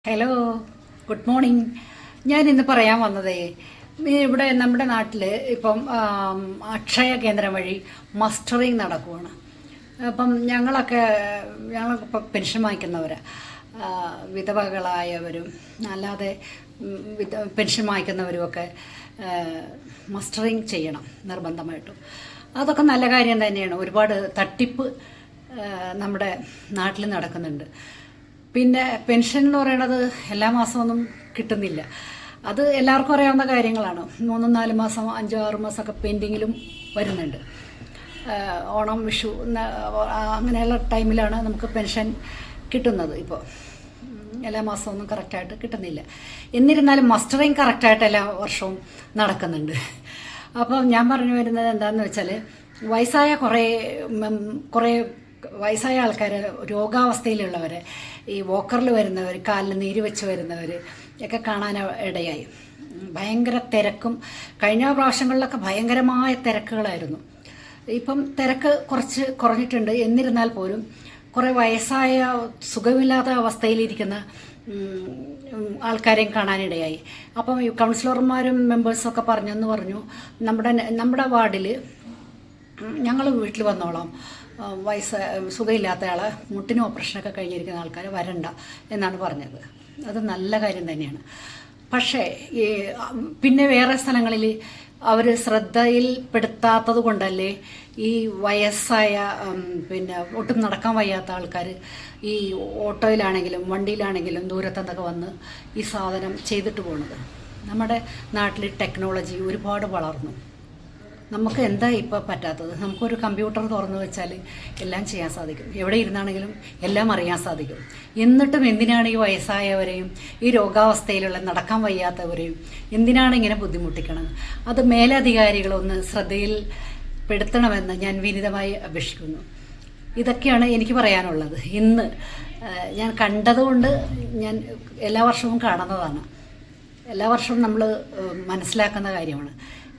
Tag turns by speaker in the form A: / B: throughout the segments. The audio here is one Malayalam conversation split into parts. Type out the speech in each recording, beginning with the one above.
A: Hello, good morning. ഞാൻ ഇന്ന് പറയാൻ വന്നതേ, ഇവിടെ നമ്മുടെ നാട്ടിൽ ഇപ്പം അക്ഷയ കേന്ദ്രം വഴി മസ്റ്ററിങ് നടക്കുവാണ്. അപ്പം ഞങ്ങളൊക്കെ പെൻഷൻ വാങ്ങിക്കുന്നവരാ, വിധവകളായവരും അല്ലാതെ പെൻഷൻ വാങ്ങിക്കുന്നവരുമൊക്കെ മസ്റ്ററിങ് ചെയ്യണം നിർബന്ധമായിട്ടും. അതൊക്കെ നല്ല കാര്യം തന്നെയാണ്. ഒരുപാട് തട്ടിപ്പ് നമ്മുടെ നാട്ടിൽ നടക്കുന്നുണ്ട്. പിന്നെ പെൻഷൻ എന്ന് പറയുന്നത് എല്ലാ മാസമൊന്നും കിട്ടുന്നില്ല. അത് എല്ലാവർക്കും അറിയാവുന്ന കാര്യങ്ങളാണ്. 3-4 മാസം 5-6 മാസമൊക്കെ പെൻഡിങ്ങിലും വരുന്നുണ്ട്. ഓണം, വിഷു അങ്ങനെയുള്ള ടൈമിലാണ് നമുക്ക് പെൻഷൻ കിട്ടുന്നത്. ഇപ്പോൾ എല്ലാ മാസമൊന്നും കറക്റ്റായിട്ട് കിട്ടുന്നില്ല. എന്നിരുന്നാലും മസ്റ്ററിങ് കറക്റ്റായിട്ട് എല്ലാ വർഷവും നടക്കുന്നുണ്ട്. അപ്പോൾ ഞാൻ പറഞ്ഞു വരുന്നത് എന്താണെന്ന് വെച്ചാൽ, വയസ്സായ കുറേ വയസ്സായ ആൾക്കാർ, രോഗാവസ്ഥയിലുള്ളവരെ, ഈ വോക്കറിൽ വരുന്നവർ, കാലിന് നീര് വെച്ച് വരുന്നവർ ഒക്കെ കാണാൻ ഇടയായി. ഭയങ്കര തിരക്കും, കഴിഞ്ഞ പ്രാവശ്യങ്ങളിലൊക്കെ ഭയങ്കരമായ തിരക്കുകളായിരുന്നു. ഇപ്പം തിരക്ക് കുറച്ച് കുറഞ്ഞിട്ടുണ്ട്. എന്നിരുന്നാൽ പോലും കുറേ വയസ്സായ സുഖമില്ലാത്ത അവസ്ഥയിലിരിക്കുന്ന ആൾക്കാരെയും കാണാനിടയായി. അപ്പം ഈ കൗൺസിലർമാരും മെമ്പേഴ്സൊക്കെ പറഞ്ഞു, നമ്മുടെ വാർഡിൽ ഞങ്ങൾ വീട്ടിൽ വന്നോളാം, സുഖമില്ലാത്ത ആളെ, മുട്ടിന് ഓപ്പറേഷനൊക്കെ കഴിഞ്ഞിരിക്കുന്ന ആൾക്കാർ വരണ്ട എന്നാണ് പറഞ്ഞത്. അത് നല്ല കാര്യം തന്നെയാണ്. പക്ഷേ പിന്നെ വേറെ സ്ഥലങ്ങളിൽ അവർ ശ്രദ്ധയിൽപ്പെടുത്താത്തത് കൊണ്ടല്ലേ ഈ വയസ്സായ പിന്നെ ഒട്ടും നടക്കാൻ വയ്യാത്ത ആൾക്കാർ ഈ ഓട്ടോയിലാണെങ്കിലും വണ്ടിയിലാണെങ്കിലും ദൂരത്തുനിന്നൊക്കെ വന്ന് ഈ സാധനം ചെയ്തിട്ട് പോകുന്നത്. നമ്മുടെ നാട്ടിൽ ടെക്നോളജി ഒരുപാട് വളർന്നു. നമുക്ക് എന്താ ഇപ്പോൾ പറ്റാത്തത്? നമുക്കൊരു കമ്പ്യൂട്ടർ തുറന്നു വെച്ചാൽ എല്ലാം ചെയ്യാൻ സാധിക്കും. എവിടെ ഇരുന്നാണെങ്കിലും എല്ലാം അറിയാൻ സാധിക്കും. എന്നിട്ടും എന്തിനാണ് ഈ വയസ്സായവരെയും ഈ രോഗാവസ്ഥയിലുള്ള നടക്കാൻ വയ്യാത്തവരെയും എന്തിനാണ് ഇങ്ങനെ ബുദ്ധിമുട്ടിക്കണത്? അത് മേലധികാരികളൊന്ന് ശ്രദ്ധയിൽപ്പെടുത്തണമെന്ന് ഞാൻ വിനീതമായി അപേക്ഷിക്കുന്നു. ഇതൊക്കെയാണ് എനിക്ക് പറയാനുള്ളത്. ഇന്ന് ഞാൻ കണ്ടതുകൊണ്ട് ഞാൻ എല്ലാ വർഷവും കാണുന്നതാണ്. എല്ലാ വർഷവും നമ്മൾ മനസ്സിലാക്കുന്ന കാര്യമാണ്.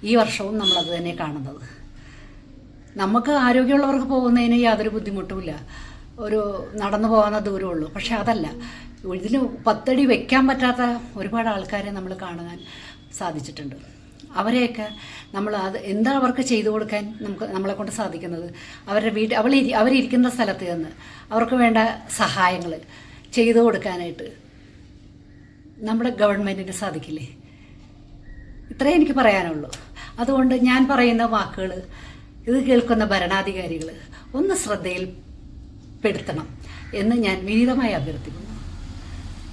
A: ഈ വർഷവും നമ്മളത് തന്നെ കാണുന്നത്. നമുക്ക് ആരോഗ്യമുള്ളവർക്ക് പോകുന്നതിന് യാതൊരു ബുദ്ധിമുട്ടുമില്ല, ഒരു നടന്നു പോകുന്ന ദൂരമുള്ളൂ. പക്ഷെ അതല്ല, ഇതിന് 10 അടി വെക്കാൻ പറ്റാത്ത ഒരുപാട് ആൾക്കാരെ നമ്മൾ കാണാൻ സാധിച്ചിട്ടുണ്ട്. അവരെയൊക്കെ എന്താ അവർക്ക് ചെയ്തു കൊടുക്കാൻ നമ്മളെ കൊണ്ട് സാധിക്കുന്നത്? അവരുടെ അവരിയ്ക്കുന്ന സ്ഥലത്ത് നിന്ന് അവർക്ക് വേണ്ട സഹായങ്ങൾ ചെയ്തു കൊടുക്കാനായിട്ട് നമ്മുടെ ഗവൺമെൻറ്റിന് സാധിക്കില്ലേ? ഇത്രയേ എനിക്ക് പറയാനുള്ളൂ. അതുകൊണ്ട് ഞാൻ പറയുന്ന വാക്കുകൾ ഇത് കേൾക്കുന്ന ഭരണാധികാരികൾ ഒന്ന് ശ്രദ്ധയിൽപ്പെടുത്തണം എന്ന് ഞാൻ വിനീതമായി അഭ്യർത്ഥിക്കുന്നു.